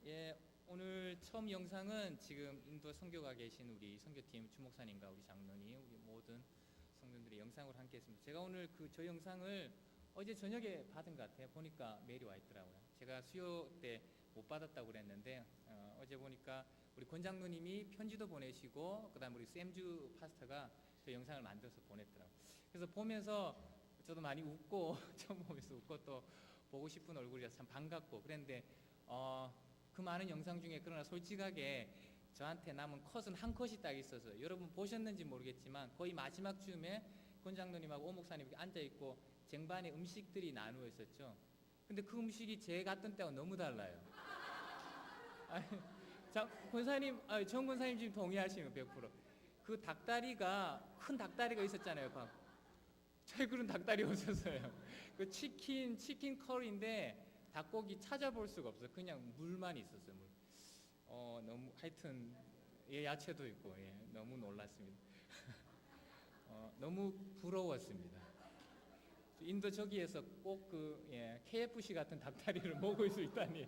예, 오늘 처음 영상은 지금 인도 선교가 계신 우리 선교팀 주목사님과 우리 장로님, 우리 모든 성도들이 영상으로 함께 했습니다. 제가 오늘 저 영상을 어제 저녁에 받은 것 같아요. 보니까 메일이 와 있더라고요. 제가 수요 때 못 받았다고 그랬는데 어제 보니까 우리 권 장로님이 편지도 보내시고 그다음 우리 샘주 파스터가 저 영상을 만들어서 보냈더라고요. 그래서 보면서 저도 많이 웃고 처음 보면서 웃고 또 보고 싶은 얼굴이라서 참 반갑고 그랬는데 그 많은 영상 중에 그러나 솔직하게 저한테 남은 컷은 한 컷이 딱 있어서 여러분 보셨는지 모르겠지만 거의 마지막 쯤에 권 장로님하고 오 목사님이 앉아있고 쟁반에 음식들이 나누어 있었죠. 근데 그 음식이 제 갔던 때와 너무 달라요. 아니, 권사님, 정 권사님 지금 동의하시면 100%. 그 닭다리가 큰 닭다리가 있었잖아요. 저희 그런 닭다리 없었어요. 그 치킨 커리인데 닭고기 찾아볼 수가 없어요. 그냥 물만 있었어요. 물. 너무 하여튼 야채도 있고 너무 놀랐습니다. 너무 부러웠습니다. 인도 저기에서 꼭 KFC 같은 닭다리를 먹을 수 있다니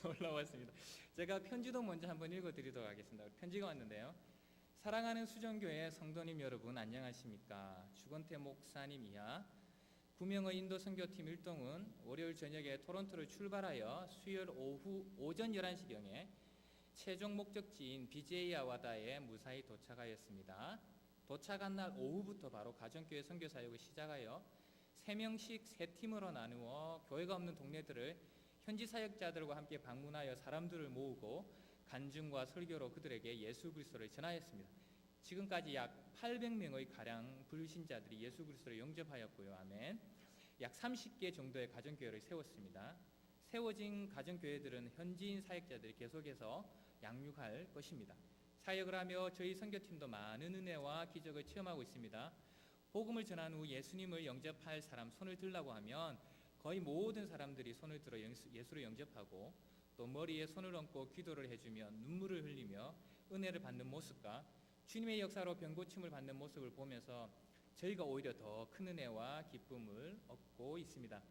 놀라웠습니다. 제가 편지도 먼저 한번 읽어드리도록 하겠습니다. 편지가 왔는데요. 사랑하는 수정교회 성도님 여러분 안녕하십니까? 주건태 목사님 이하 구명의 인도 선교팀 일동은 월요일 저녁에 토론토를 출발하여 수요일 오전 11시경에 최종 목적지인 비제이아와다에 무사히 도착하였습니다. 도착한 날 오후부터 바로 가정교회 선교사역을 시작하여 3명씩 3팀으로 나누어 교회가 없는 동네들을 현지 사역자들과 함께 방문하여 사람들을 모으고 간증과 설교로 그들에게 예수 그리스도를 전하였습니다. 지금까지 약 800명의 가량 불신자들이 예수 그리스도를 영접하였고요. 아멘. 약 30개 정도의 가정교회를 세웠습니다. 세워진 가정교회들은 현지인 사역자들이 계속해서 양육할 것입니다. 사역을 하며 저희 선교팀도 많은 은혜와 기적을 체험하고 있습니다. 복음을 전한 후 예수님을 영접할 사람 손을 들라고 하면 거의 모든 사람들이 손을 들어 예수를 영접하고 또 머리에 손을 얹고 기도를 해주며 눈물을 흘리며 은혜를 받는 모습과 주님의 역사로 병고침을 받는 모습을 보면서 저희가 오히려 더 큰 은혜와 기쁨을 얻고 있습니다.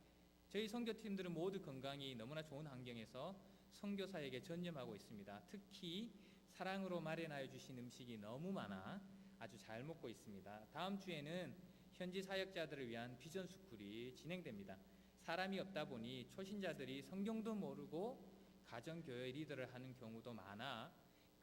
저희 선교팀들은 모두 건강이 너무나 좋은 환경에서 선교사에게 전념하고 있습니다. 특히 사랑으로 마련하여 주신 음식이 너무 많아 아주 잘 먹고 있습니다. 다음 주에는 현지 사역자들을 위한 비전 스쿨이 진행됩니다. 사람이 없다 보니 초신자들이 성경도 모르고 가정교회 리더를 하는 경우도 많아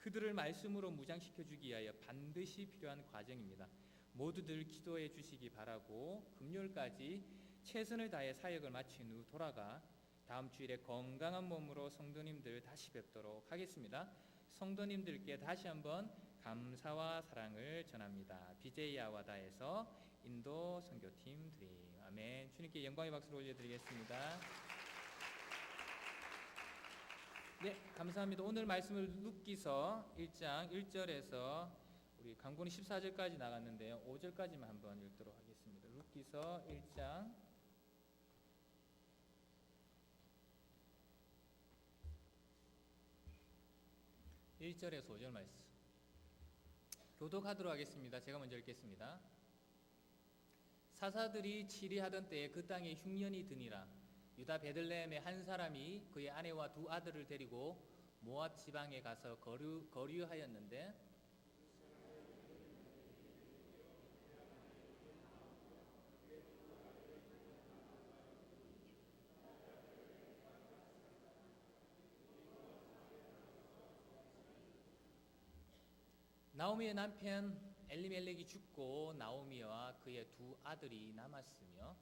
그들을 말씀으로 무장시켜주기 위하여 반드시 필요한 과정입니다. 모두들 기도해 주시기 바라고 금요일까지 최선을 다해 사역을 마친 후 돌아가 다음 주일에 건강한 몸으로 성도님들 다시 뵙도록 하겠습니다. 성도님들께 다시 한번 감사와 사랑을 전합니다. 비제이아와다에서 인도 선교팀 드림. 아멘. 주님께 영광의 박수를 올려드리겠습니다. 네, 감사합니다. 오늘 말씀을 룻기서 1장 1절에서 우리 강권이 14절까지 나갔는데요. 5절까지만 한번 읽도록 하겠습니다. 룻기서 1장 1절에서 5절 말씀 교독하도록 하겠습니다. 제가 먼저 읽겠습니다. 사사들이 치리하던 때에 그 땅에 흉년이 드니라. 유다 베들레헴의 한 사람이 그의 아내와 2 아들을 데리고 모압 지방에 가서 거류하였는데 나오미의 남편 엘리멜렉이 죽고 나오미와 그의 2 아들이 남았으며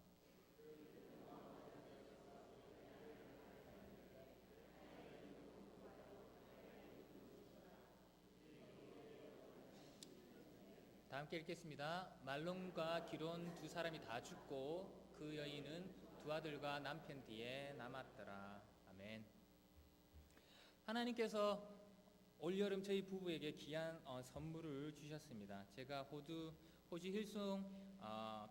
다 함께 읽겠습니다. 말론과 기론 2 사람이 다 죽고 그 여인은 2 아들과 남편 뒤에 남았더라. 아멘. 하나님께서 올여름 저희 부부에게 귀한 선물을 주셨습니다. 제가 호주 힐송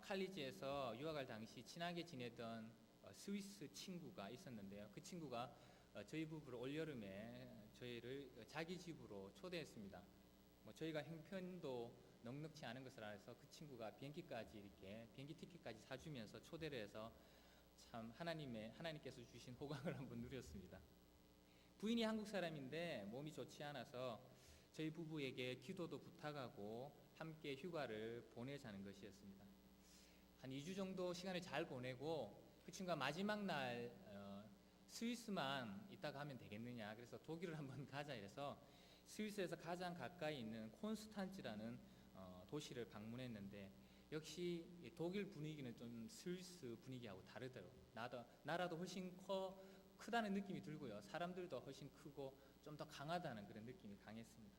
칼리지에서 유학할 당시 친하게 지내던 스위스 친구가 있었는데요. 그 친구가 저희 부부를 올여름에 저희를 자기 집으로 초대했습니다. 저희가 형편도 넉넉치 않은 것을 알아서 그 친구가 비행기 티켓까지 사주면서 초대를 해서 참 하나님께서 주신 호강을 한번 누렸습니다. 부인이 한국 사람인데 몸이 좋지 않아서 저희 부부에게 기도도 부탁하고 함께 휴가를 보내자는 것이었습니다. 한 2주 정도 시간을 잘 보내고 그 친구가 마지막 날 스위스만 있다가 하면 되겠느냐, 그래서 독일을 한번 가자 이래서 스위스에서 가장 가까이 있는 콘스탄츠라는 도시를 방문했는데, 역시 독일 분위기는 좀 스위스 분위기하고 다르더라고요. 나라도 훨씬 크다는 느낌이 들고요, 사람들도 훨씬 크고 좀 더 강하다는 그런 느낌이 강했습니다.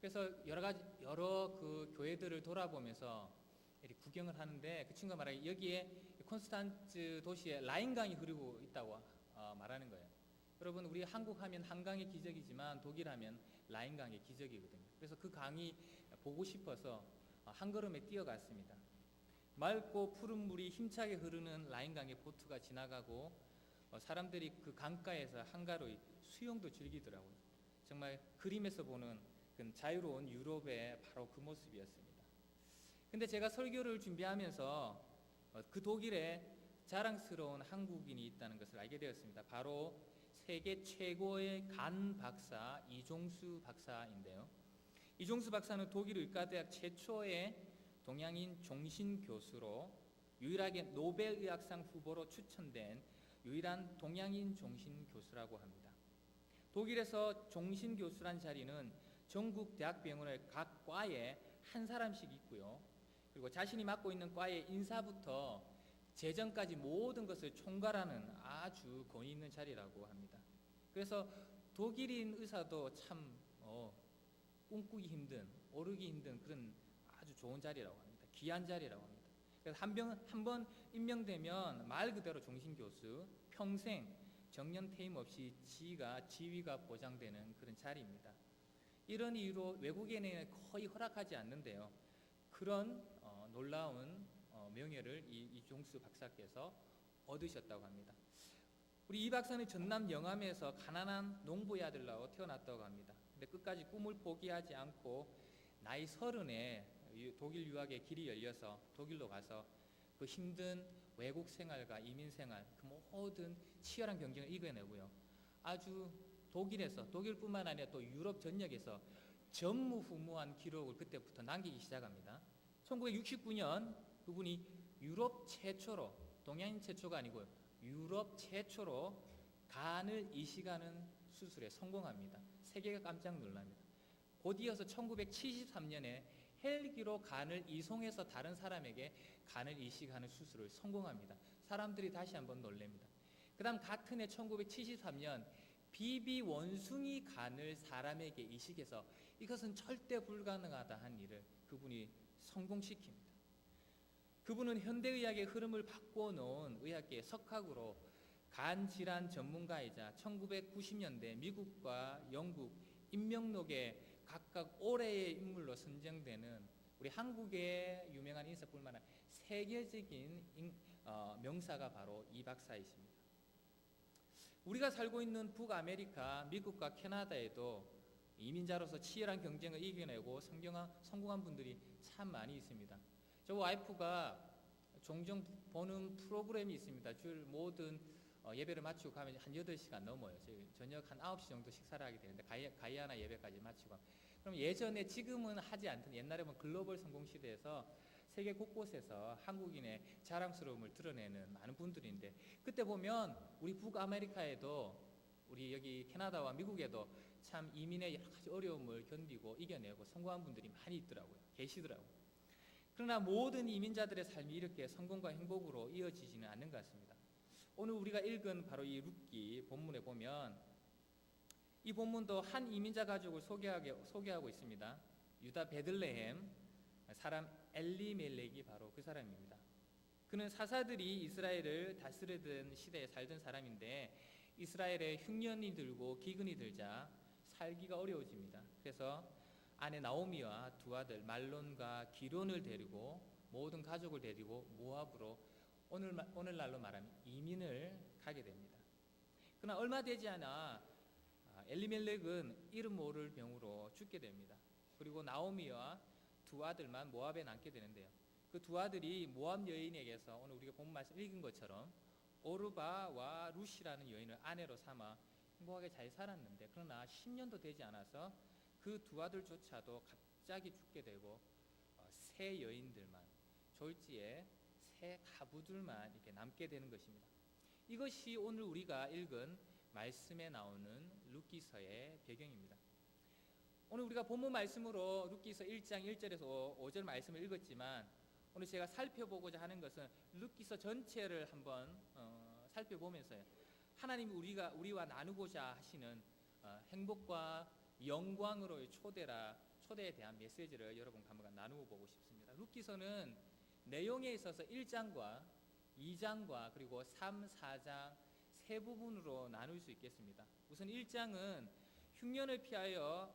그래서 여러 그 교회들을 돌아보면서 이렇게 구경을 하는데, 그 친구가 말하기 여기에 콘스탄츠 도시에 라인강이 흐르고 있다고 말하는 거예요. 여러분, 우리 한국 하면 한강의 기적이지만 독일 하면 라인강의 기적이거든요. 그래서 그 강이 보고 싶어서 한 걸음에 뛰어갔습니다. 맑고 푸른 물이 힘차게 흐르는 라인강에 보트가 지나가고 사람들이 그 강가에서 한가로이 수영도 즐기더라고요. 정말 그림에서 보는 그 자유로운 유럽의 바로 그 모습이었습니다. 근데 제가 설교를 준비하면서 그 독일에 자랑스러운 한국인이 있다는 것을 알게 되었습니다. 바로 세계 최고의 간 박사 이종수 박사인데요. 이종수 박사는 독일 의과대학 최초의 동양인 종신 교수로 유일하게 노벨의학상 후보로 추천된 유일한 동양인 종신 교수라고 합니다. 독일에서 종신 교수란 자리는 전국 대학병원의 각 과에 한 사람씩 있고요. 그리고 자신이 맡고 있는 과의 인사부터 재정까지 모든 것을 총괄하는 아주 권위 있는 자리라고 합니다. 그래서 독일인 의사도 참 꿈꾸기 힘든, 오르기 힘든 그런 아주 좋은 자리라고 합니다. 귀한 자리라고 합니다. 그래서 한 번 임명되면 말 그대로 종신교수, 평생 정년 퇴임 없이 지위가 보장되는 그런 자리입니다. 이런 이유로 외국인에게는 거의 허락하지 않는데요. 그런 놀라운 명예를 이종수 박사께서 얻으셨다고 합니다. 우리 이 박사는 전남 영암에서 가난한 농부의 아들로 태어났다고 합니다. 근데 끝까지 꿈을 포기하지 않고 나이 30에 독일 유학의 길이 열려서 독일로 가서 그 힘든 외국 생활과 이민 생활, 그 모든 치열한 경쟁을 이겨내고요. 아주 독일뿐만 아니라 또 유럽 전역에서 전무후무한 기록을 그때부터 남기기 시작합니다. 1969년 그분이 유럽 최초로, 동양인 최초가 아니고 유럽 최초로 간을 이식하는 수술에 성공합니다. 세계가 깜짝 놀랍니다. 곧 이어서 1973년에 헬기로 간을 이송해서 다른 사람에게 간을 이식하는 수술을 성공합니다. 사람들이 다시 한번 놀랍니다. 그 다음 같은 해 1973년 비비 원숭이 간을 사람에게 이식해서 이것은 절대 불가능하다 한 일을 그분이 성공시킵니다. 그분은 현대의학의 흐름을 바꿔놓은 의학계의 석학으로 간 질환 전문가이자 1990년대 미국과 영국 인명록에 각각 올해의 인물로 선정되는 우리 한국의 유명한 인사뿐만 아니라 세계적인 명사가 바로 이 박사이십니다. 우리가 살고 있는 북아메리카, 미국과 캐나다에도 이민자로서 치열한 경쟁을 이겨내고 성공한 분들이 참 많이 있습니다. 저 와이프가 종종 보는 프로그램이 있습니다. 주일 모든 예배를 마치고 가면 한 8시간 넘어요. 저녁 한 9시 정도 식사를 하게 되는데 가이아나 예배까지 마치고, 그럼 예전에, 지금은 하지 않던 옛날에 보면 글로벌 성공 시대에서 세계 곳곳에서 한국인의 자랑스러움을 드러내는 많은 분들인데, 그때 보면 우리 북아메리카에도, 우리 여기 캐나다와 미국에도 참 이민의 여러 가지 어려움을 견디고 이겨내고 성공한 분들이 많이 있더라고요. 계시더라고요. 그러나 모든 이민자들의 삶이 이렇게 성공과 행복으로 이어지지는 않는 것 같습니다. 오늘 우리가 읽은 바로 이 룻기 본문에 보면 이 본문도 한 이민자 가족을 소개하고 있습니다. 유다 베들레헴 사람 엘리멜렉이 바로 그 사람입니다. 그는 사사들이 이스라엘을 다스리던 시대에 살던 사람인데 이스라엘에 흉년이 들고 기근이 들자 살기가 어려워집니다. 그래서 아내 나오미와 두 아들 말론과 기론을 데리고 모든 가족을 데리고 모압으로 오늘날로 말하면 이민을 가게 됩니다. 그러나 얼마 되지 않아 엘리멜렉은 이름 모를 병으로 죽게 됩니다. 그리고 나오미와 두 아들만 모압에 남게 되는데요. 그 두 아들이 모압 여인에게서 오늘 우리가 본 말씀 읽은 것처럼 오르바와 룻이라는 여인을 아내로 삼아 행복하게 잘 살았는데, 그러나 10년도 되지 않아서 그 두 아들조차도 갑자기 죽게 되고 새 여인들만, 졸지에 새 가부들만 이렇게 남게 되는 것입니다. 이것이 오늘 우리가 읽은 말씀에 나오는 룻기서의 배경입니다. 오늘 우리가 본문 말씀으로 룻기서 1장 1절에서 5절 말씀을 읽었지만, 오늘 제가 살펴보고자 하는 것은 룻기서 전체를 한번 살펴보면서요, 하나님이 우리와 나누고자 하시는 행복과 영광으로의 초대에 대한 메시지를 여러분과 한번 나누어 보고 싶습니다. 룻기서는 내용에 있어서 1장과 2장과 그리고 3, 4장 세 부분으로 나눌 수 있겠습니다. 우선 1장은 흉년을 피하여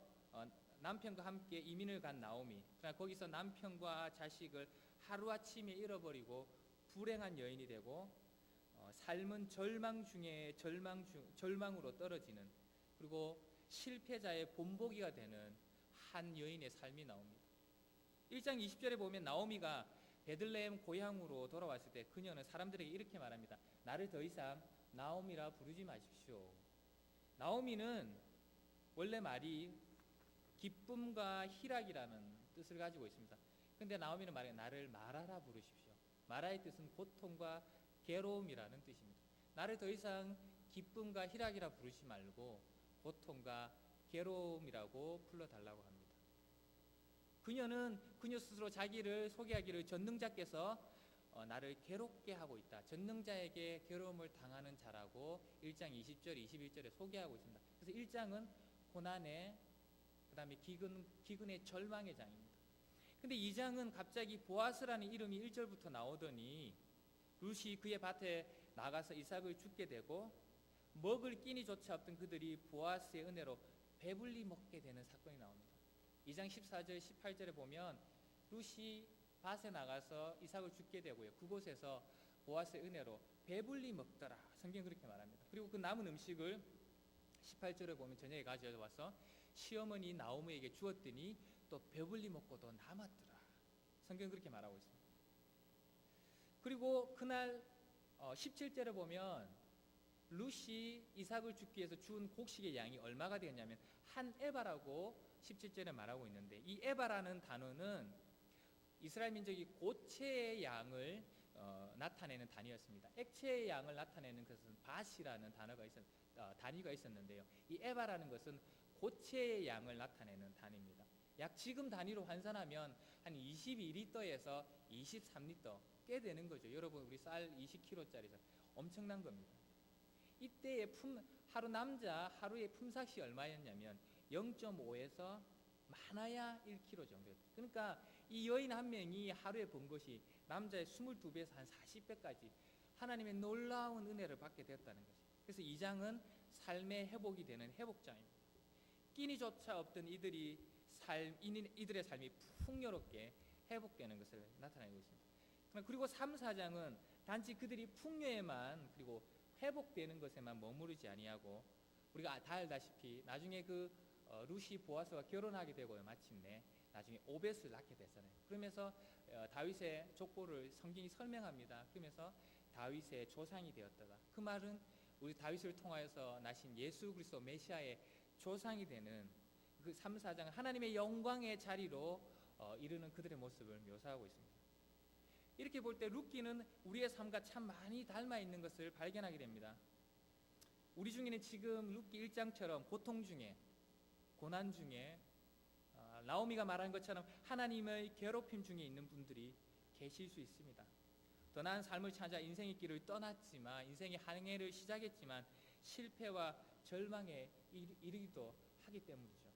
남편과 함께 이민을 간 나오미, 그러나 거기서 남편과 자식을 하루아침에 잃어버리고 불행한 여인이 되고 삶은 절망 중에 절망으로 떨어지는, 그리고 실패자의 본보기가 되는 한 여인의 삶이 나옵니다. 1장 20절에 보면 나오미가 베들레헴 고향으로 돌아왔을 때 그녀는 사람들에게 이렇게 말합니다. 나를 더 이상 나오미라 부르지 마십시오. 나오미는 원래 말이 기쁨과 희락이라는 뜻을 가지고 있습니다. 그런데 나오미는 말해 나를 마라라 부르십시오. 마라의 뜻은 고통과 괴로움이라는 뜻입니다. 나를 더 이상 기쁨과 희락이라 부르지 말고 고통과 괴로움이라고 불러달라고 합니다. 그녀 스스로 자기를 소개하기를 전능자께서 나를 괴롭게 하고 있다, 전능자에게 괴로움을 당하는 자라고 1장 20절 21절에 소개하고 있습니다. 그래서 1장은 고난의, 그 다음에 기근의 절망의 장입니다. 근데 2장은 갑자기 보아스라는 이름이 1절부터 나오더니 룻이 그의 밭에 나가서 이삭을 죽게 되고 먹을 끼니조차 없던 그들이 보아스의 은혜로 배불리 먹게 되는 사건이 나옵니다. 2장 14절 18절에 보면 룻이 밭에 나가서 이삭을 죽게 되고요, 그곳에서 보아스의 은혜로 배불리 먹더라, 성경이 그렇게 말합니다. 그리고 그 남은 음식을 18절에 보면 저녁에 가져와서 시어머니 나오미에게 주었더니 또 배불리 먹고 더 남았더라, 성경이 그렇게 말하고 있습니다. 그리고 그날 17절에 보면 룻이 이삭을 죽기 위해서 준 곡식의 양이 얼마가 되었냐면 한 에바라고 17절에 말하고 있는데, 이 에바라는 단어는 이스라엘 민족이 고체의 양을 나타내는 단위였습니다. 액체의 양을 나타내는 것은 밭이라는 단위가 있었는데요, 이 에바라는 것은 고체의 양을 나타내는 단위입니다. 약 지금 단위로 환산하면 한 22리터에서 23리터, 꽤 되는 거죠. 여러분, 우리 쌀 20kg짜리 엄청난 겁니다. 이때의 하루의 품삯이 얼마였냐면 0.5에서 많아야 1kg 정도. 그러니까 이 여인 한 명이 하루에 번 것이 남자의 22배에서 한 40배까지 하나님의 놀라운 은혜를 받게 되었다는 것이죠. 그래서 2장은 삶의 회복이 되는 회복장입니다. 끼니조차 없던 이들의 삶이 풍요롭게 회복되는 것을 나타내고 있습니다. 그리고 3, 4장은 단지 그들이 풍요에만 그리고 회복되는 것에만 머무르지 아니하고, 우리가 다 알다시피 나중에 룻이 보아스와 결혼하게 되고요, 마침내 나중에 오벳을 낳게 됐잖아요. 그러면서 다윗의 족보를 성경이 설명합니다. 그러면서 다윗의 조상이 되었다가, 그 말은 우리 다윗을 통하여서 나신 예수 그리스도 메시아의 조상이 되는 그 3, 4장은 하나님의 영광의 자리로 이르는 그들의 모습을 묘사하고 있습니다. 이렇게 볼 때 룻기는 우리의 삶과 참 많이 닮아 있는 것을 발견하게 됩니다. 우리 중에는 지금 룻기 1장처럼 고통 중에, 고난 중에, 나오미가 말한 것처럼 하나님의 괴롭힘 중에 있는 분들이 계실 수 있습니다. 더 나은 삶을 찾아 인생의 길을 떠났지만, 인생의 항해를 시작했지만 실패와 절망에 이르기도 하기 때문이죠.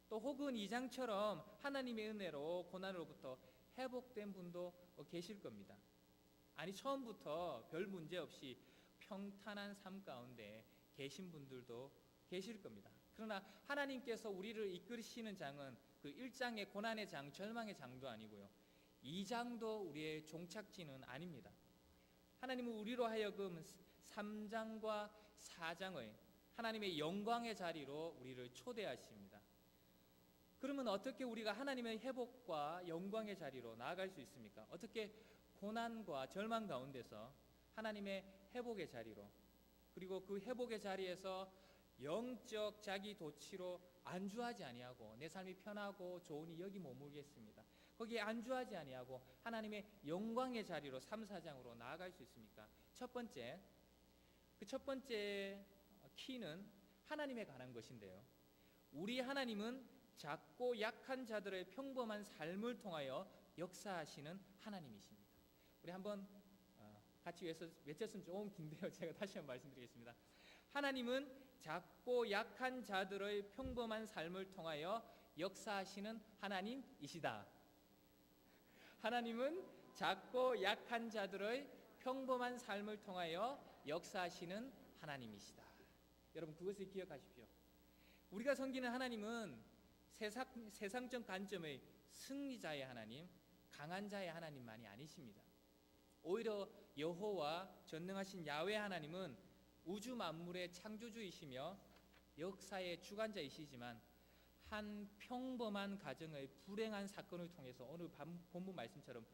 또 혹은 2장처럼 하나님의 은혜로 고난으로부터 회복된 분도 계실 겁니다. 아니, 처음부터 별 문제 없이 평탄한 삶 가운데 계신 분들도 계실 겁니다. 그러나 하나님께서 우리를 이끌으시는 장은 그 1장의 고난의 장, 절망의 장도 아니고요, 2장도 우리의 종착지는 아닙니다. 하나님은 우리로 하여금 3장과 4장의 하나님의 영광의 자리로 우리를 초대하십니다. 그러면 어떻게 우리가 하나님의 회복과 영광의 자리로 나아갈 수 있습니까? 어떻게 고난과 절망 가운데서 하나님의 회복의 자리로, 그리고 그 회복의 자리에서 영적 자기 도취로 안주하지 아니하고 내 삶이 편하고 좋으니 여기 머물겠습니다. 거기에 안주하지 아니하고 하나님의 영광의 자리로 3, 4장으로 나아갈 수 있습니까? 첫 번째 키는 하나님에 관한 것인데요. 우리 하나님은 작고 약한 자들의 평범한 삶을 통하여 역사하시는 하나님이십니다. 우리 한번 같이 외쳤으면 좀 긴데요. 제가 다시 한번 말씀드리겠습니다. 하나님은 작고 약한 자들의 평범한 삶을 통하여 역사하시는 하나님이시다. 하나님은 작고 약한 자들의 평범한 삶을 통하여 역사하시는 하나님이시다. 여러분 그것을 기억하십시오. 우리가 섬기는 하나님은 세상적 관점의 승리자의 하나님, 강한 자의 하나님만이 아니십니다. 오히려 여호와 전능하신 야훼 하나님은 우주 만물의 창조주이시며 역사의 주관자이시지만 한 평범한 가정의 불행한 사건을 통해서 오늘 본문 말씀처럼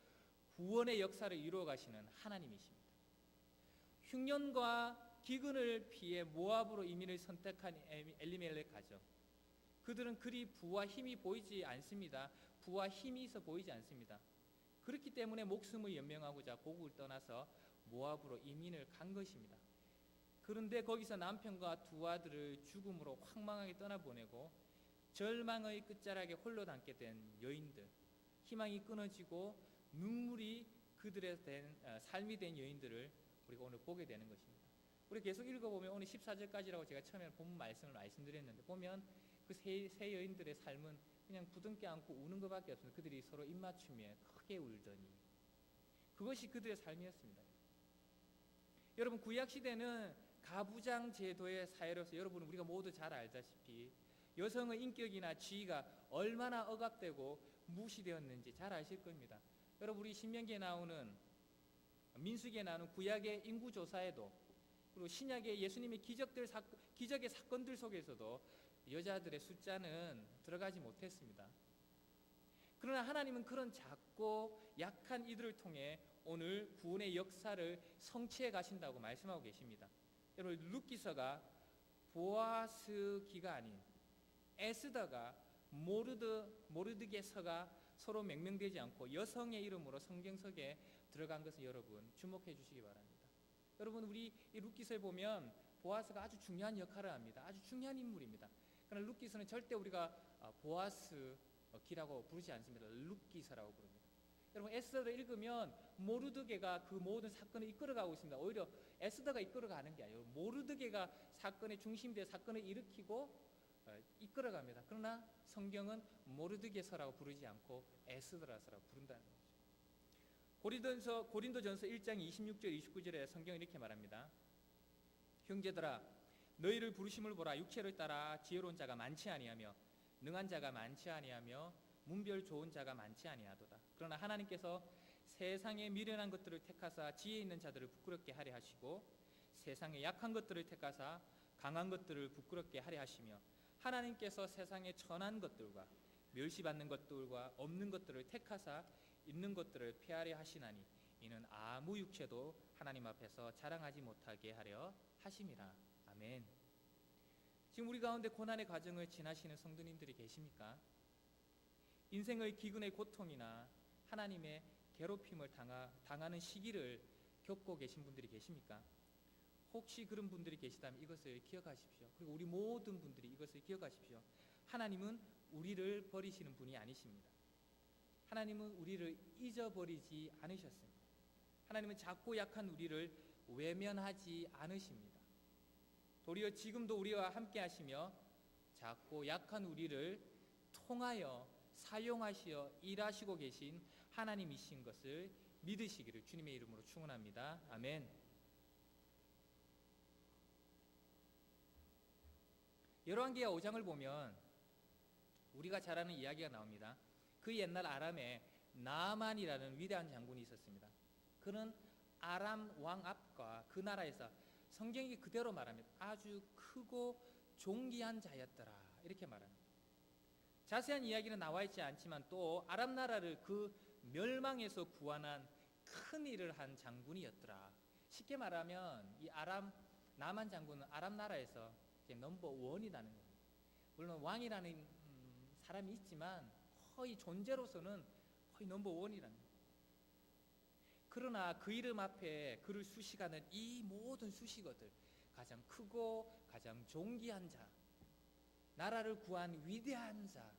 구원의 역사를 이루어 가시는 하나님이십니다. 흉년과 기근을 피해 모압으로 이민을 선택한 엘리멜렉 가정, 그들은 그리 부와 힘이 보이지 않습니다. 부와 힘이 있어 보이지 않습니다. 그렇기 때문에 목숨을 연명하고자 고국을 떠나서 모압으로 이민을 간 것입니다. 그런데 거기서 남편과 두 아들을 죽음으로 황망하게 떠나보내고 절망의 끝자락에 홀로 남게 된 여인들, 희망이 끊어지고 눈물이 그들의 삶이 된 여인들을 우리가 오늘 보게 되는 것입니다. 우리 계속 읽어보면 오늘 14절까지라고 제가 처음에 본문 말씀을 말씀드렸는데 보면 그 세 여인들의 삶은 그냥 부둥켜 안고 우는 것밖에 없습니다. 그들이 서로 입맞추며 크게 울더니 그것이 그들의 삶이었습니다. 여러분 구약시대는 가부장 제도의 사회로서 여러분 우리가 모두 잘 알다시피 여성의 인격이나 지위가 얼마나 억압되고 무시되었는지 잘 아실 겁니다. 여러분 우리 신명기에 나오는 민수기에 나오는 구약의 인구조사에도 그리고 신약의 예수님의 기적의 사건들 속에서도 여자들의 숫자는 들어가지 못했습니다. 그러나 하나님은 그런 작고 약한 이들을 통해 오늘 구원의 역사를 성취해 가신다고 말씀하고 계십니다. 여러분 룻기서가 보아스기가 아닌 에스더가 모르드게서가 서로 명명되지 않고 여성의 이름으로 성경석에 들어간 것을 여러분 주목해 주시기 바랍니다. 여러분 우리 이 룻기서에 보면 보아스가 아주 중요한 역할을 합니다. 아주 중요한 인물입니다. 그러나 룻기서는 절대 우리가 보아스기라고 부르지 않습니다. 룻기서라고 부릅니다. 여러분 에스더를 읽으면 모르드게가 그 모든 사건을 이끌어가고 있습니다. 오히려 에스더가 이끌어가는 게 아니에요. 모르드게가 사건의 중심되어 사건을 일으키고 이끌어갑니다. 그러나 성경은 모르드게서라고 부르지 않고 에스더라서라고 부른다는 거죠. 고린도전서 1장 26절 29절에 성경은 이렇게 말합니다. 형제들아 너희를 부르심을 보라. 육체를 따라 지혜로운 자가 많지 아니하며 능한 자가 많지 아니하며 문별 좋은 자가 많지 아니하도다. 그러나 하나님께서 세상에 미련한 것들을 택하사 지혜 있는 자들을 부끄럽게 하려 하시고 세상에 약한 것들을 택하사 강한 것들을 부끄럽게 하려 하시며 하나님께서 세상에 천한 것들과 멸시받는 것들과 없는 것들을 택하사 있는 것들을 폐하려 하시나니 이는 아무 육체도 하나님 앞에서 자랑하지 못하게 하려 하심이라. 아멘. 지금 우리 가운데 고난의 과정을 지나시는 성도님들이 계십니까? 인생의 기근의 고통이나 하나님의 괴롭힘을 당하는 시기를 겪고 계신 분들이 계십니까? 혹시 그런 분들이 계시다면 이것을 기억하십시오. 그리고 우리 모든 분들이 이것을 기억하십시오. 하나님은 우리를 버리시는 분이 아니십니다. 하나님은 우리를 잊어버리지 않으셨습니다. 하나님은 작고 약한 우리를 외면하지 않으십니다. 도리어 지금도 우리와 함께 하시며 작고 약한 우리를 통하여 사용하시어 일하시고 계신 하나님이신 것을 믿으시기를 주님의 이름으로 축원합니다. 아멘. 열왕기하 5장을 보면 우리가 잘 아는 이야기가 나옵니다. 그 옛날 아람에 나아만이라는 위대한 장군이 있었습니다. 그는 아람 왕 압과 그 나라에서 성경이 그대로 말합니다. 아주 크고 존귀한 자였더라 이렇게 말합니다. 자세한 이야기는 나와 있지 않지만 또 아람 나라를 그 멸망에서 구원한 큰 일을 한 장군이었더라. 쉽게 말하면 이 아람 나만 장군은 아람 나라에서 넘버 원이라는 겁니다. 물론 왕이라는 사람이 있지만 거의 존재로서는 거의 넘버 원이라는 겁니다. 그러나 그 이름 앞에 그를 수식하는 이 모든 수식어들, 가장 크고 가장 존귀한 자, 나라를 구한 위대한 자,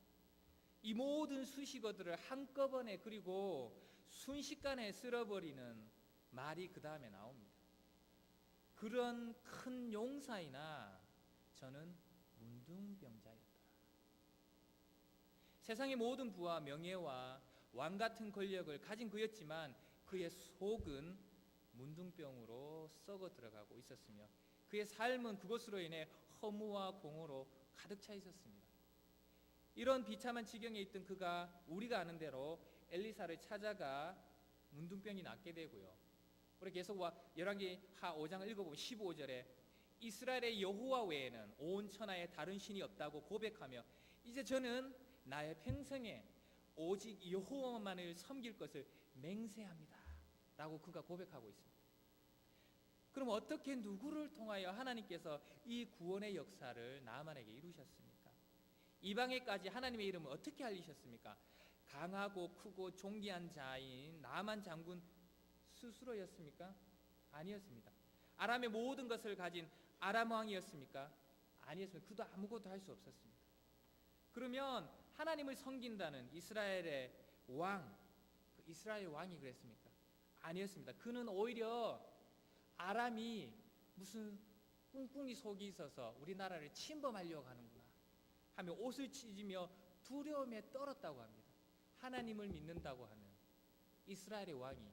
이 모든 수식어들을 한꺼번에 그리고 순식간에 쓸어버리는 말이 그 다음에 나옵니다. 그런 큰 용사이나 저는 문둥병자였더라. 세상의 모든 부와 명예와 왕 같은 권력을 가진 그였지만 그의 속은 문둥병으로 썩어 들어가고 있었으며 그의 삶은 그것으로 인해 허무와 공허로 가득 차 있었습니다. 이런 비참한 지경에 있던 그가 우리가 아는 대로 엘리사를 찾아가 문둥병이 낫게 되고요. 우리 계속 열왕기하 5장을 읽어보면 15절에 이스라엘의 여호와 외에는 온 천하에 다른 신이 없다고 고백하며 이제 저는 나의 평생에 오직 여호와만을 섬길 것을 맹세합니다 라고 그가 고백하고 있습니다. 그럼 어떻게 누구를 통하여 하나님께서 이 구원의 역사를 나아만에게 이루셨습니까? 이방에까지 하나님의 이름을 어떻게 알리셨습니까? 강하고 크고 존귀한 자인 나아만 장군 스스로였습니까? 아니었습니다. 아람의 모든 것을 가진 아람 왕이었습니까? 아니었습니다. 그도 아무것도 할 수 없었습니다. 그러면 하나님을 섬긴다는 이스라엘의 왕, 이스라엘 왕이 그랬습니까? 아니었습니다. 그는 오히려 아람이 무슨 꿍꿍이 속이 있어서 우리나라를 침범하려고 하는구나 하며 옷을 찢으며 두려움에 떨었다고 합니다. 하나님을 믿는다고 하는 이스라엘의 왕이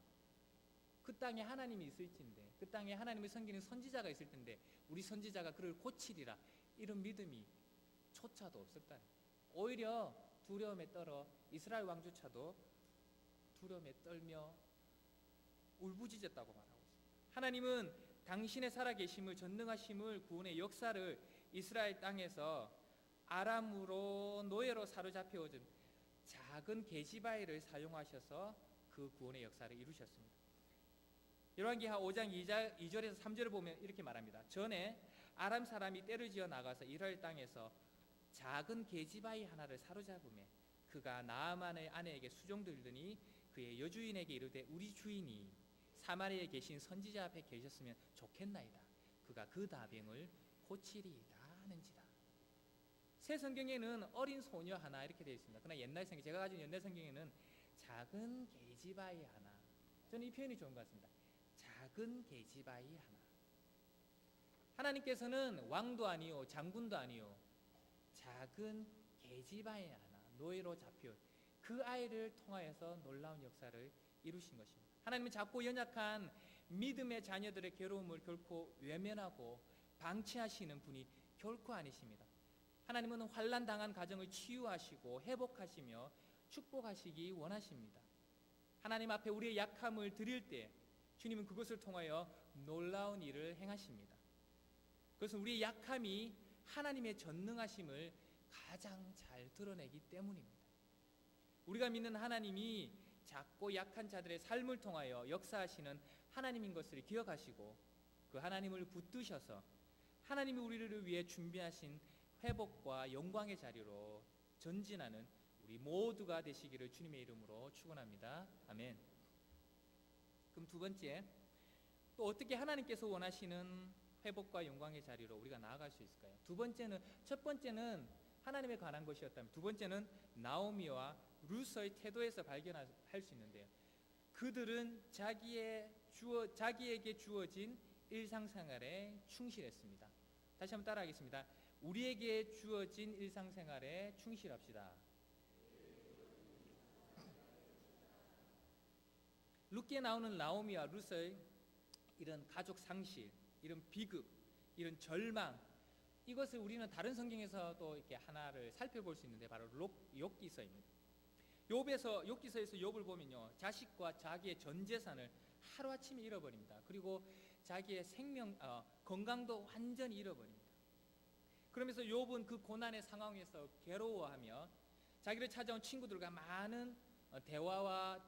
그 땅에 하나님이 있을진데, 그 땅에 하나님을 섬기는 선지자가 있을 텐데 우리 선지자가 그를 고치리라, 이런 믿음이 조차도 없었다는 거예요. 오히려 두려움에 떨어 이스라엘 왕조차도 두려움에 떨며 울부짖었다고 말하고 있습니다. 하나님은 당신의 살아계심을, 전능하심을, 구원의 역사를 이스라엘 땅에서 아람으로 노예로 사로잡혀오던 작은 계지바이를 사용하셔서 그 구원의 역사를 이루셨습니다. 열왕기하 5장 2절에서 3절을 보면 이렇게 말합니다. 전에 아람 사람이 떼를 지어 나가서 이스라엘 땅에서 작은 계지바이 하나를 사로잡으매 그가 나아만의 아내에게 수종들더니 그의 여주인에게 이르되 우리 주인이 사마리아에 계신 선지자 앞에 계셨으면 좋겠나이다. 그가 그 나병을 고치리이다 하는지라. 새 성경에는 어린 소녀 하나 이렇게 되어 있습니다. 그러나 옛날 성경, 제가 가진 옛날 성경에는 작은 계지바이 하나. 저는 이 표현이 좋은 것 같습니다. 작은 계지바이 하나. 하나님께서는 왕도 아니요 장군도 아니요 작은 계지바이 하나, 노예로 잡혀 그 아이를 통하여서 놀라운 역사를 이루신 것입니다. 하나님은 작고 연약한 믿음의 자녀들의 괴로움을 결코 외면하고 방치하시는 분이 결코 아니십니다. 하나님은 환난 당한 가정을 치유하시고 회복하시며 축복하시기 원하십니다. 하나님 앞에 우리의 약함을 드릴 때 주님은 그것을 통하여 놀라운 일을 행하십니다. 그것은 우리의 약함이 하나님의 전능하심을 가장 잘 드러내기 때문입니다. 우리가 믿는 하나님이 작고 약한 자들의 삶을 통하여 역사하시는 하나님인 것을 기억하시고 그 하나님을 붙드셔서 하나님이 우리를 위해 준비하신 회복과 영광의 자리로 전진하는 우리 모두가 되시기를 주님의 이름으로 축원합니다. 아멘. 그럼 두 번째, 또 어떻게 하나님께서 원하시는 회복과 영광의 자리로 우리가 나아갈 수 있을까요? 첫 번째는 하나님에 관한 것이었다면 두 번째는 나오미와 루스의 태도에서 발견할 수 있는데요. 그들은 자기에게 주어진 일상생활에 충실했습니다. 다시 한번 따라하겠습니다. 우리에게 주어진 일상생활에 충실합시다. 룻기에 나오는 나오미와 룻의 이런 가족 상실, 이런 비극, 이런 절망, 이것을 우리는 다른 성경에서도 이렇게 하나를 살펴볼 수 있는데 바로 욥기서입니다. 욥기서에서 욥을 보면요, 자식과 자기의 전 재산을 하루아침에 잃어버립니다. 그리고 자기의 건강도 완전히 잃어버립니다. 그러면서 욥은 그 고난의 상황에서 괴로워하며 자기를 찾아온 친구들과 많은 대화와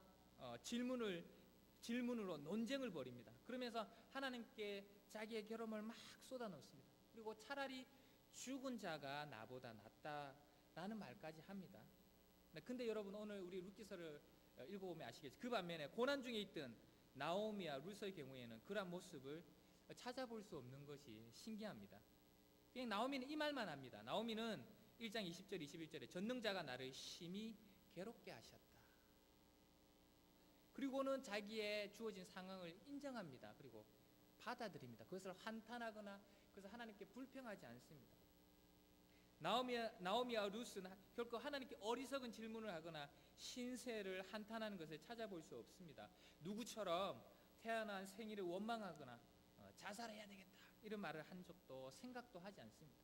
질문으로 논쟁을 벌입니다. 그러면서 하나님께 자기의 결함을 막 쏟아놓습니다. 그리고 차라리 죽은 자가 나보다 낫다라는 말까지 합니다. 근데 여러분 오늘 우리 룻기서를 읽어보면 아시겠죠. 그 반면에 고난 중에 있던 나오미와 룻의 경우에는 그러한 모습을 찾아볼 수 없는 것이 신기합니다. 그냥 나오미는 이 말만 합니다. 나오미는 1장 20절 21절에 전능자가 나를 심히 괴롭게 하셨다. 그리고는 자기의 주어진 상황을 인정합니다. 그리고 받아들입니다. 그것을 한탄하거나 그래서 하나님께 불평하지 않습니다. 나오미와 룻은 결코 하나님께 어리석은 질문을 하거나 신세를 한탄하는 것을 찾아볼 수 없습니다. 누구처럼 태어난 생일을 원망하거나 자살해야 되겠다 이런 말을 한 적도 생각도 하지 않습니다.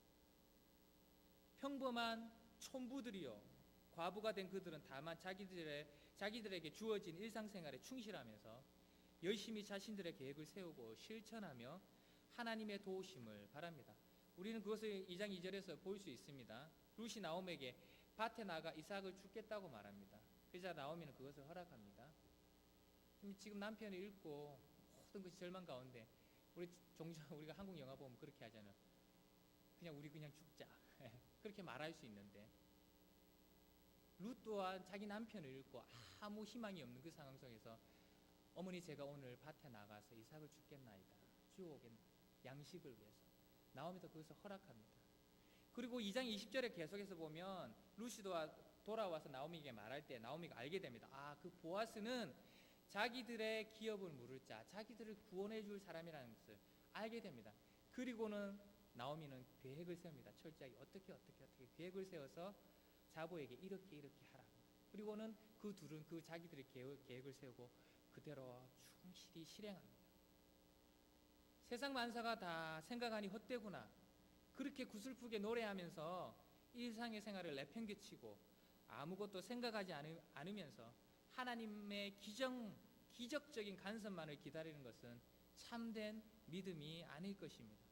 평범한 촌부들이요, 과부가 된 그들은 다만 자기들에게 주어진 일상생활에 충실하면서 열심히 자신들의 계획을 세우고 실천하며 하나님의 도우심을 바랍니다. 우리는 그것을 2장 2절에서 볼 수 있습니다. 룻이 나오미에게 밭에 나가 이삭을 죽겠다고 말합니다. 그러자 나오미는 그것을 허락합니다. 지금 남편이 잃고 모든 것이 절망 가운데 우리가 한국 영화 보면 그렇게 하잖아요. 우리 그냥 죽자 그렇게 말할 수 있는데, 룻 또한 자기 남편을 잃고 아무 희망이 없는 그 상황 속에서 어머니 제가 오늘 밭에 나가서 이삭을 죽겠나이다, 주워오겠나, 양식을 위해서. 나오미도 그것을 허락합니다. 그리고 2장 20절에 계속해서 보면 룻이 돌아와서 나오미에게 말할 때 나오미가 알게 됩니다. 그 보아스는 자기들의 기업을 물을 자, 자기들을 구원해 줄 사람이라는 것을 알게 됩니다. 그리고는 나오미는 계획을 세웁니다. 철저하게 어떻게 계획을 세워서 자보에게 이렇게 하라. 그리고는 그 둘은 그 자기들의 계획을 세우고 그대로 충실히 실행합니다. 세상 만사가 다 생각하니 헛되구나, 그렇게 구슬프게 노래하면서 일상의 생활을 내팽개치고 아무것도 생각하지 않으면서 하나님의 기적적인 간섭만을 기다리는 것은 참된 믿음이 아닐 것입니다.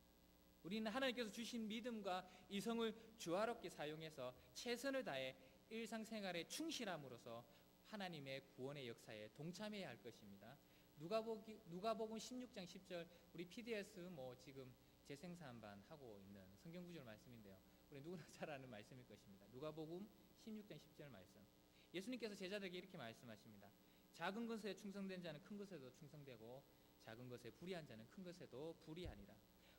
우리는 하나님께서 주신 믿음과 이성을 주화롭게 사용해서 최선을 다해 일상생활에 충실함으로써 하나님의 구원의 역사에 동참해야 할 것입니다. 누가복음 16장 10절, 우리 PDS 지금 재생산반 하고 있는 성경 구절 말씀인데요. 우리 누구나 잘 아는 말씀일 것입니다. 누가복음 16장 10절 말씀. 예수님께서 제자들에게 이렇게 말씀하십니다. 작은 것에 충성된 자는 큰 것에도 충성되고 작은 것에 불의한 자는 큰 것에도 불의하니라.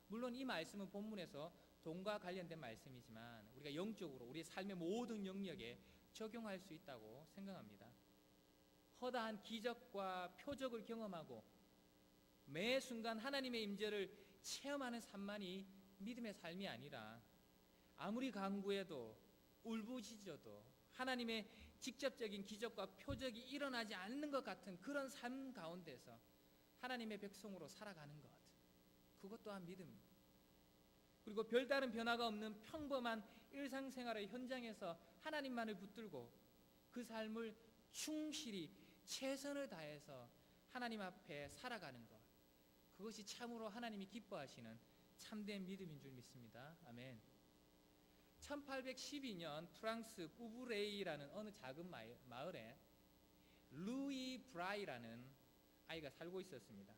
물론 이 말씀은 본문에서 돈과 관련된 말씀이지만 우리가 영적으로 우리의 삶의 모든 영역에 적용할 수 있다고 생각합니다. 허다한 기적과 표적을 경험하고 매 순간 하나님의 임재를 체험하는 삶만이 믿음의 삶이 아니라, 아무리 강구해도 울부짖어도 하나님의 직접적인 기적과 표적이 일어나지 않는 것 같은 그런 삶 가운데서 하나님의 백성으로 살아가는 것, 그것 또한 믿음입니다. 그리고 별다른 변화가 없는 평범한 일상생활의 현장에서 하나님만을 붙들고 그 삶을 충실히 최선을 다해서 하나님 앞에 살아가는 것, 그것이 참으로 하나님이 기뻐하시는 참된 믿음인 줄 믿습니다. 아멘. 1812년 프랑스 꾸브레이라는 어느 작은 마을에 루이 브라이라는 아이가 살고 있었습니다.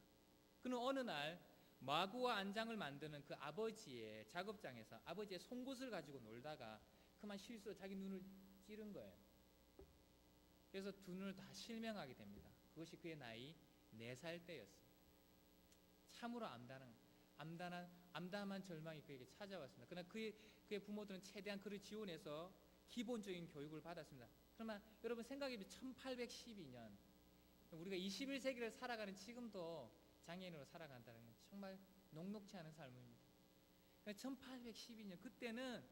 그는 어느 날 마구와 안장을 만드는 그 아버지의 작업장에서 아버지의 송곳을 가지고 놀다가 그만 실수로 자기 눈을 찌른 거예요. 그래서 두 눈을 다 실명하게 됩니다. 그것이 그의 나이 4살 때였습니다. 참으로 암담한 절망이 그에게 찾아왔습니다. 그러나 그의 부모들은 최대한 그를 지원해서 기본적인 교육을 받았습니다. 그러나 여러분 생각해보면 1812년, 우리가 21세기를 살아가는 지금도 장애인으로 살아간다는 건 정말 녹록치 않은 삶입니다. 1812년, 그때는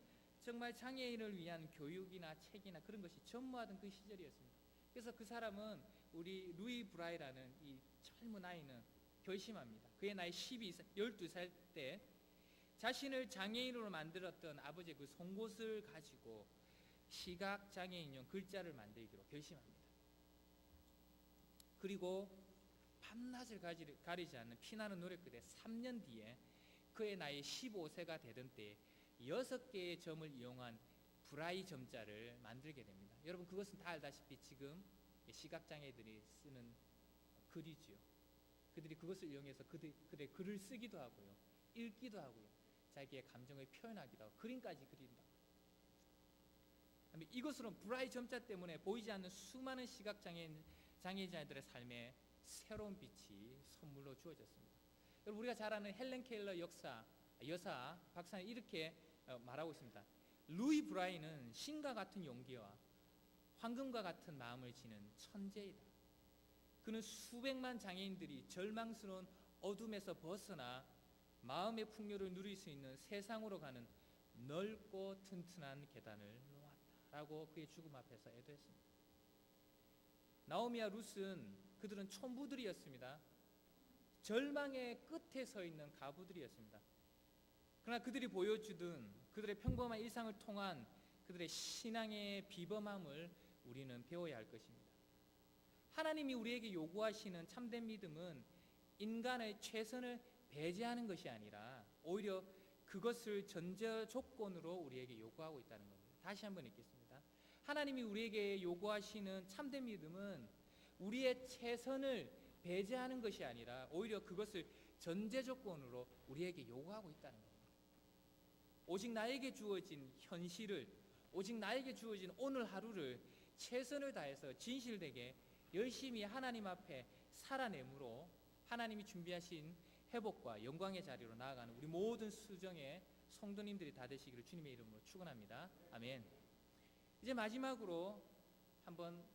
정말 장애인을 위한 교육이나 책이나 그런 것이 전무하던 그 시절이었습니다. 그래서 그 사람은, 우리 루이 브라이라는 이 젊은 아이는 결심합니다. 그의 나이 12살 때 자신을 장애인으로 만들었던 아버지의 그 송곳을 가지고 시각장애인용 글자를 만들기로 결심합니다. 그리고 밤낮을 가리지 않는 피나는 노력 끝에 3년 뒤에 그의 나이 15세가 되던 때에 6개의 점을 이용한 브라이 점자를 만들게 됩니다. 여러분 그것은 다 알다시피 지금 시각장애인들이 쓰는 글이지요. 그들이 그것을 이용해서 그들의 글을 쓰기도 하고요, 읽기도 하고요, 자기의 감정을 표현하기도 하고 그림까지 그린다. 이것으로는 불화의 점자 때문에 보이지 않는 수많은 장애자들의 삶에 새로운 빛이 선물로 주어졌습니다. 여러분, 우리가 잘 아는 헬렌 켈러 여사 박사는 이렇게 말하고 있습니다. 루이 브라이는 신과 같은 용기와 황금과 같은 마음을 지닌 천재이다. 그는 수백만 장애인들이 절망스러운 어둠에서 벗어나 마음의 풍요를 누릴 수 있는 세상으로 가는 넓고 튼튼한 계단을 놓았다라고 그의 죽음 앞에서 애도했습니다. 나오미와 룻은 그들은 촌부들이었습니다. 절망의 끝에 서 있는 가부들이었습니다. 그러나 그들이 보여주던 그들의 평범한 일상을 통한 그들의 신앙의 비범함을 우리는 배워야 할 것입니다. 하나님이 우리에게 요구하시는 참된 믿음은 인간의 최선을 배제하는 것이 아니라 오히려 그것을 전제 조건으로 우리에게 요구하고 있다는 겁니다. 다시 한번 읽겠습니다. 하나님이 우리에게 요구하시는 참된 믿음은 우리의 최선을 배제하는 것이 아니라 오히려 그것을 전제 조건으로 우리에게 요구하고 있다는 겁니다. 오직 나에게 주어진 현실을, 오직 나에게 주어진 오늘 하루를 최선을 다해서 진실되게 열심히 하나님 앞에 살아내므로 하나님이 준비하신 회복과 영광의 자리로 나아가는 우리 모든 수정의 성도님들이 다 되시기를 주님의 이름으로 축원합니다. 아멘. 이제 마지막으로 한번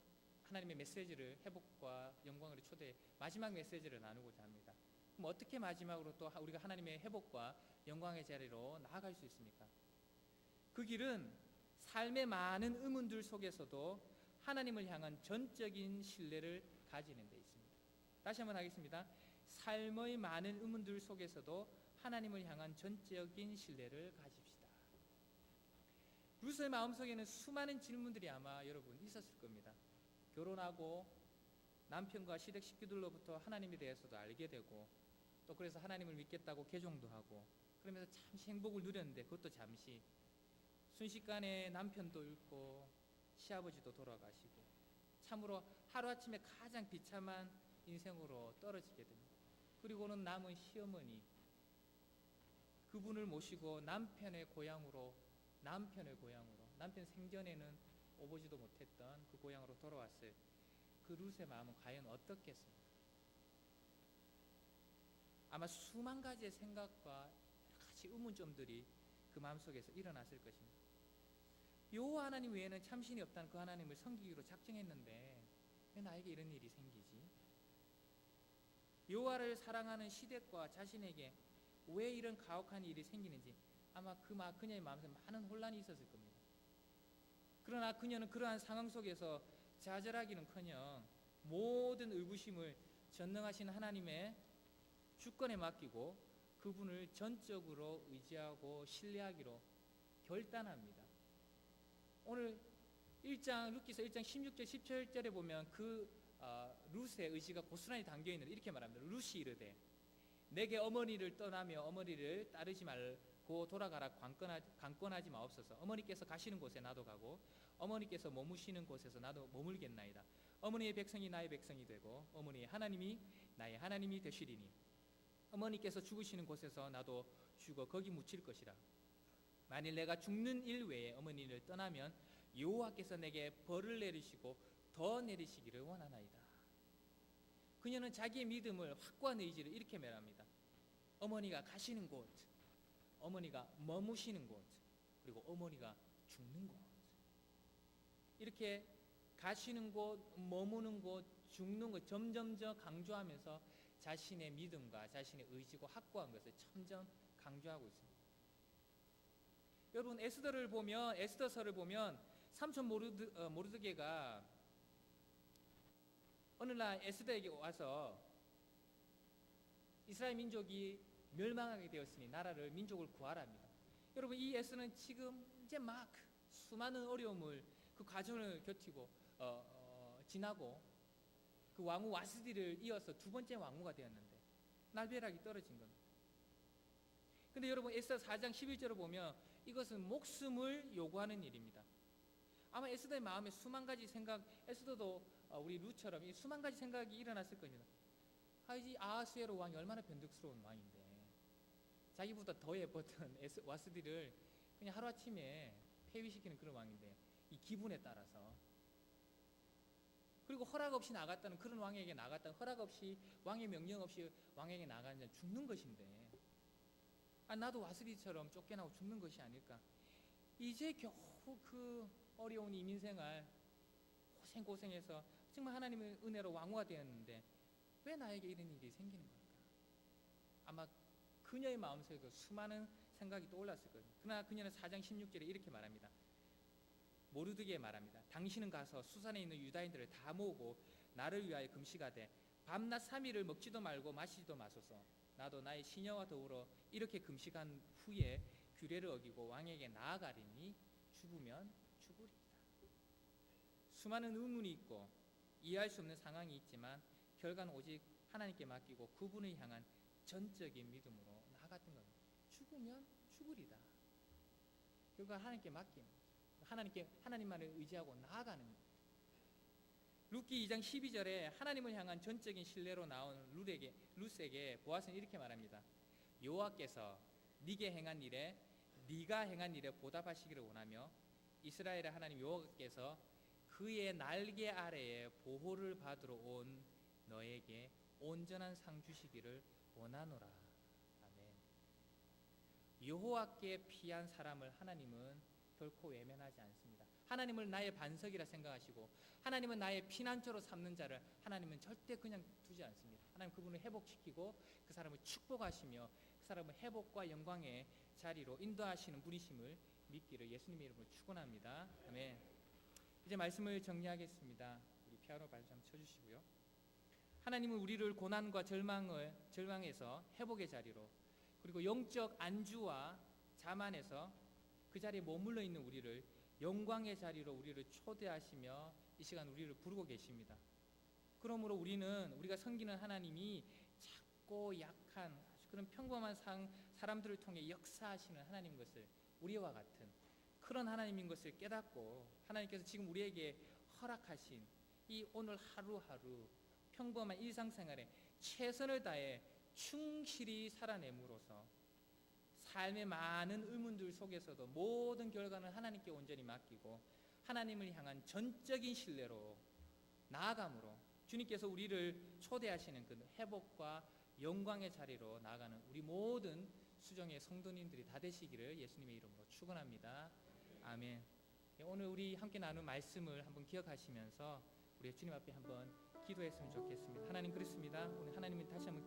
하나님의 메시지를, 회복과 영광을 초대해 마지막 메시지를 나누고자 합니다. 그럼 어떻게 마지막으로 또 우리가 하나님의 회복과 영광의 자리로 나아갈 수 있습니까? 그 길은 삶의 많은 의문들 속에서도 하나님을 향한 전적인 신뢰를 가지는 데 있습니다. 다시 한번 하겠습니다. 삶의 많은 의문들 속에서도 하나님을 향한 전적인 신뢰를 가집시다. 룻의 마음속에는 수많은 질문들이 아마 여러분 있었을 겁니다. 결혼하고 남편과 시댁 식구들로부터 하나님에 대해서도 알게 되고, 또 그래서 하나님을 믿겠다고 개종도 하고, 그러면서 잠시 행복을 누렸는데 그것도 잠시, 순식간에 남편도 잃고 시아버지도 돌아가시고 참으로 하루아침에 가장 비참한 인생으로 떨어지게 됩니다. 그리고는 남은 시어머니, 그분을 모시고 남편 생전에는 오보지도 못했던 그 고향으로 돌아왔어요. 그 룻의 마음은 과연 어떻겠습니까? 아마 수만 가지의 생각과 여러 가지 의문점들이 그 마음속에서 일어났을 것입니다. 여호와 하나님 외에는 참신이 없다는 그 하나님을 섬기기로 작정했는데 왜 나에게 이런 일이 생기지? 여호와를 사랑하는 시댁과 자신에게 왜 이런 가혹한 일이 생기는지 아마 그녀의 마음속에 많은 혼란이 있었을 겁니다. 그러나 그녀는 그러한 상황 속에서 좌절하기는커녕 모든 의구심을 전능하신 하나님의 주권에 맡기고 그분을 전적으로 의지하고 신뢰하기로 결단합니다. 오늘 룻기서 1장 16절 17절에 보면 룻의 의지가 고스란히 담겨있는, 이렇게 말합니다. 룻이 이르되 내게 어머니를 떠나며 어머니를 따르지 말고 돌아가라 강권하지 마옵소서. 어머니께서 가시는 곳에 나도 가고 어머니께서 머무시는 곳에서 나도 머물겠나이다. 어머니의 백성이 나의 백성이 되고 어머니의 하나님이 나의 하나님이 되시리니 어머니께서 죽으시는 곳에서 나도 죽어 거기 묻힐 것이라. 만일 내가 죽는 일 외에 어머니를 떠나면 여호와께서 내게 벌을 내리시고 더 내리시기를 원하나이다. 그녀는 자기의 믿음을, 확고한 의지를 이렇게 말합니다. 어머니가 가시는 곳, 어머니가 머무시는 곳, 그리고 어머니가 죽는 곳, 이렇게 가시는 곳, 머무는 곳, 죽는 곳 점점점 강조하면서 자신의 믿음과 자신의 의지고 확고한 것을 점점 강조하고 있습니다. 여러분, 에스더서를 보면 삼촌 모르드게가 어느 날 에스더에게 와서 이스라엘 민족이 멸망하게 되었으니 나라를, 민족을 구하랍니다. 여러분, 이 에스더는 지금 이제 막 수많은 어려움을, 그 과정을 겨치고 지나고 그 왕후 와스디를 이어서 두 번째 왕후가 되었는데 날벼락이 떨어진 겁니다. 근데 여러분, 에스더 4장 11절을 보면 이것은 목숨을 요구하는 일입니다. 아마 에스더의 마음에 수만 가지 생각, 에스더도 우리 룻처럼 수만 가지 생각이 일어났을 겁니다. 이 아하수에로 왕이 얼마나 변덕스러운 왕인데 자기보다 더 예뻤던 와스디를 그냥 하루아침에 폐위시키는 그런 왕인데 이 기분에 따라서, 그리고 허락 없이 나갔다는, 그런 왕에게 나갔다는, 허락 없이 왕의 명령 없이 왕에게 나가는 죽는 것인데, 나도 와스디처럼 쫓겨나고 죽는 것이 아닐까. 이제 겨우 그 어려운 이민생활 고생고생해서 정말 하나님의 은혜로 왕후가 되었는데 왜 나에게 이런 일이 생기는 걸까? 아마 그녀의 마음속에 수많은 생각이 떠올랐을 거예요. 그러나 그녀는 4장 16절에 이렇게 말합니다. 모르드게에 말합니다. 당신은 가서 수산에 있는 유다인들을 다 모으고 나를 위하여 금식하되 밤낮 3일을 먹지도 말고 마시지도 마소서. 나도 나의 시녀와 더불어 이렇게 금식한 후에 규례를 어기고 왕에게 나아가리니 죽으면 죽으리이다. 수많은 의문이 있고 이해할 수 없는 상황이 있지만 결과는 오직 하나님께 맡기고 그분을 향한 전적인 믿음으로 나아갔던 겁니다. 죽으면 죽으리다. 결과 하나님께 맡김, 하나님만을 의지하고 나아가는 겁니다. 룻기 2장 12절에 하나님을 향한 전적인 신뢰로 나온 룻에게 보아스는 이렇게 말합니다. 여호와께서 네게 행한 일에 네가 행한 일에 보답하시기를 원하며 이스라엘의 하나님 여호와께서 그의 날개 아래에 보호를 받으러 온 너에게 온전한 상 주시기를 원하노라. 아멘. 여호와께 피한 사람을 하나님은 결코 외면하지 않습니다. 하나님을 나의 반석이라 생각하시고 하나님은 나의 피난처로 삼는 자를 하나님은 절대 그냥 두지 않습니다. 하나님 그분을 회복시키고 그 사람을 축복하시며 그 사람을 회복과 영광의 자리로 인도하시는 분이심을 믿기를 예수님의 이름으로 축원합니다. 아멘. 이제 말씀을 정리하겠습니다. 우리 피아노 발좀 쳐주시고요. 하나님은 우리를 고난과 절망에서 회복의 자리로, 그리고 영적 안주와 자만에서 그 자리에 머물러 있는 우리를 영광의 자리로 우리를 초대하시며 이 시간 우리를 부르고 계십니다. 그러므로 우리가 섬기는 하나님이 작고 약한 그런 평범한 사람들을 통해 역사하시는 하나님인 것을, 우리와 같은 그런 하나님인 것을 깨닫고 하나님께서 지금 우리에게 허락하신 이 오늘 하루하루 평범한 일상생활에 최선을 다해 충실히 살아냄으로써 삶의 많은 의문들 속에서도 모든 결과는 하나님께 온전히 맡기고 하나님을 향한 전적인 신뢰로 나아감으로 주님께서 우리를 초대하시는 그 회복과 영광의 자리로 나아가는 우리 모든 수정의 성도님들이 다 되시기를 예수님의 이름으로 축원합니다. 아멘. 오늘 우리 함께 나눈 말씀을 한번 기억하시면서 우리 주님 앞에 한번 기도했으면 좋겠습니다. 하나님, 그렇습니다. 오늘 하나님은 다시 한번